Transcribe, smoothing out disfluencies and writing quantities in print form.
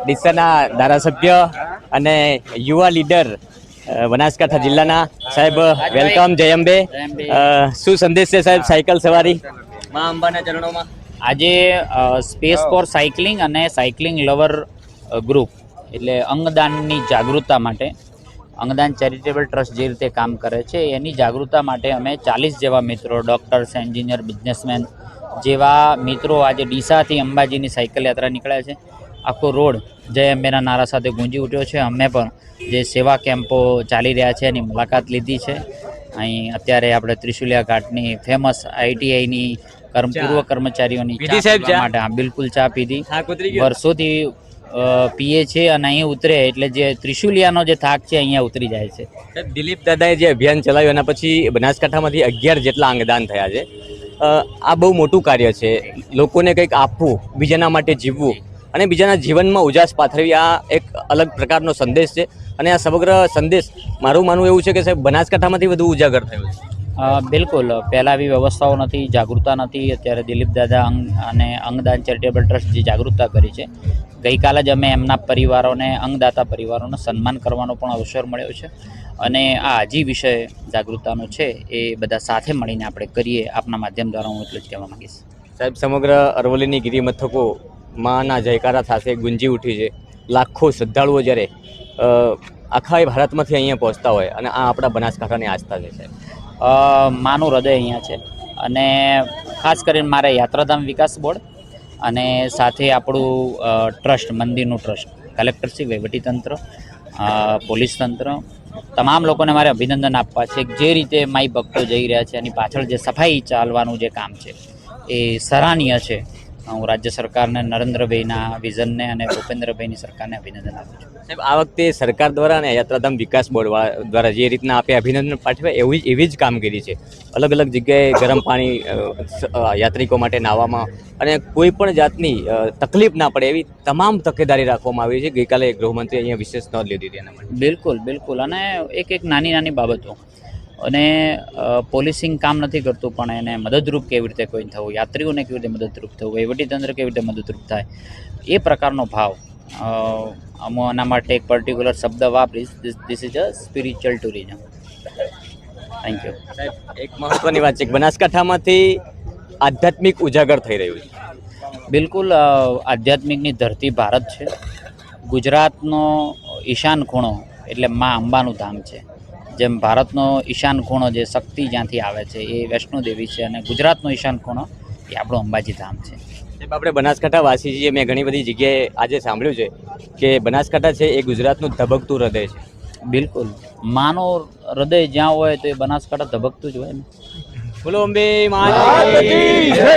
ડીસાના ધારાસભ્ય અને યુવા લીડર બનાસકાંઠા જિલ્લાના સાહેબ, વેલકમ. જય અંબે. શું સંદેશ છે સાહેબ સાયકલ સવારી માં અંબાના ચરણોમાં? આજે સ્પેસ ફોર સાયકલિંગ અને સાયકલિંગ લવર ગ્રુપ એટલે અંગદાનની જાગૃતતા માટે અંગદાન ચેરિટેબલ ટ્રસ્ટ જે રીતે કામ કરે છે એની જાગૃતતા માટે અમે 40 જેવા મિત્રો, ડૉક્ટર્સ, એન્જિનિયર, બિઝનેસમેન જેવા મિત્રો આજે ડીસાથી અંબાજીની સાયકલ યાત્રા નીકળ્યા છે. આખો રોડ જય અંબેના નારા સાથે ગુંજી ઉઠ્યો છે. અમે પણ જે સેવા કેમ્પો ચાલી રહ્યા છે એની મુલાકાત લીધી છે. અહીં અત્યારે આપણે ત્રિશુલિયા ઘાટની ફેમસ ITIની પૂર્વ કર્મચારીઓની માટે બિલકુલ ચા પીધી. વર્ષોથી પીએ છે અને અહીં ઉતરે એટલે જે ત્રિશુલિયાનો જે થાક છે અહીંયા ઉતરી જાય છે. દિલીપ દાદાએ જે અભિયાન ચલાવ્યું એના પછી બનાસકાંઠામાંથી 11 જેટલા અંગદાન થયા છે. આ બહુ મોટું કાર્ય છે. લોકોને કંઈક આપવું, બીજાના માટે જીવવું અને બીજાના જીવનમાં ઉજાસ પાથરવી, આ એક અલગ પ્રકારનો સંદેશ છે. અને આ સમગ્ર સંદેશ મારું માનવું એવું છે કે સાહેબ બનાસકાંઠામાંથી વધુ ઉજાગર થયો છે. બિલકુલ. પહેલાં આવી વ્યવસ્થાઓ નથી, જાગૃતતા નથી. અત્યારે દિલીપ દાદા અને અંગદાન ચેરિટેબલ ટ્રસ્ટ જે જાગૃતતા કરી છે, ગઈકાલે જ અમે એમના પરિવારોને, અંગદાતા પરિવારોને સન્માન કરવાનો પણ અવસર મળ્યો છે. અને આ હજી વિષય જાગૃતતાનો છે એ બધા સાથે મળીને આપણે કરીએ. આપના માધ્યમ દ્વારા હું એટલું જ કહેવા માગીશ. સાહેબ, સમગ્ર અરવલ્લીની ગિરિમથકો માના જયકારા સાથે ગુંજી ઉઠી છે. લાખો શ્રદ્ધાળુઓ જ્યારે આખા ભારતમાંથી અહીંયા પહોંચતા હોય અને આ આપણા બનાસકાંઠાની આસ્થા છે સાહેબ. માનું હૃદય અહીંયા છે. અને ખાસ કરીને મારે યાત્રાધામ વિકાસ બોર્ડ અને સાથે આપણું ટ્રસ્ટ, મંદિરનું ટ્રસ્ટ, કલેક્ટરશ્રી, વહીવટીતંત્ર, પોલીસ તંત્ર, તમામ લોકોને મારે અભિનંદન આપવા છે. જે રીતે માઈ ભક્તો જઈ રહ્યા છે એની પાછળ જે સફાઈ ચાલવાનું જે કામ છે એ સરાહનીય છે. હું રાજ્ય સરકારને, નરેન્દ્રભાઈના વિઝનને અને ભૂપેન્દ્રભાઈની સરકારને અભિનંદન આપું છું. સાહેબ, આ વખતે સરકાર દ્વારા અને યાત્રાધામ વિકાસ બોર્ડ દ્વારા જે રીતના આપે અભિનંદન પાઠવ્યા એવી જ કામગીરી છે. અલગ અલગ જગ્યાએ ગરમ પાણી યાત્રિકો માટે નાહવામાં અને કોઈ પણ જાતની તકલીફ ના પડે એવી તમામ તકેદારી રાખવામાં આવી છે. ગઈકાલે ગૃહમંત્રી અહીંયા વિશેષ નોંધ લીધી હતી એના માટે. બિલકુલ બિલકુલ. અને એક નાની બાબતો અને પોલીસિંગ કામ નથી કરતું, પણ એને મદદરૂપ કેવી રીતે કોઈ થવું, યાત્રીઓને કેવી રીતે મદદરૂપ થવું, વહીવટીતંત્ર કેવી રીતે મદદરૂપ થાય, એ પ્રકારનો ભાવ હું આના માટે એક પર્ટિક્યુલર શબ્દ વાપરીશ. This is a spiritual tourism. Thank you. સાહેબ, એક મહત્વની વાત છે કે બનાસકાંઠામાંથી આધ્યાત્મિક ઉજાગર થઈ રહ્યું છે. બિલકુલ. આધ્યાત્મિકની ધરતી ભારત છે. ગુજરાતનો ઈશાન ખૂણો એટલે મા અંબાનું ધામ છે. જેમ ભારતનો ઈશાન ખૂણો જે શક્તિ જ્યાંથી આવે છે એ વૈષ્ણોદેવી છે, અને ગુજરાતનો ઈશાન ખૂણો એ આપણું અંબાજી ધામ છે. સાહેબ, આપણે બનાસકાંઠા વાસી છીએ. મેં ઘણી બધી જગ્યાએ આજે સાંભળ્યું છે કે બનાસકાંઠા છે એ ગુજરાતનું ધબકતું હૃદય છે. બિલકુલ. માનો હૃદય જ્યાં હોય તો એ બનાસકાંઠા ધબકતું જ હોય ને. બોલો અંબે માતા કી જય.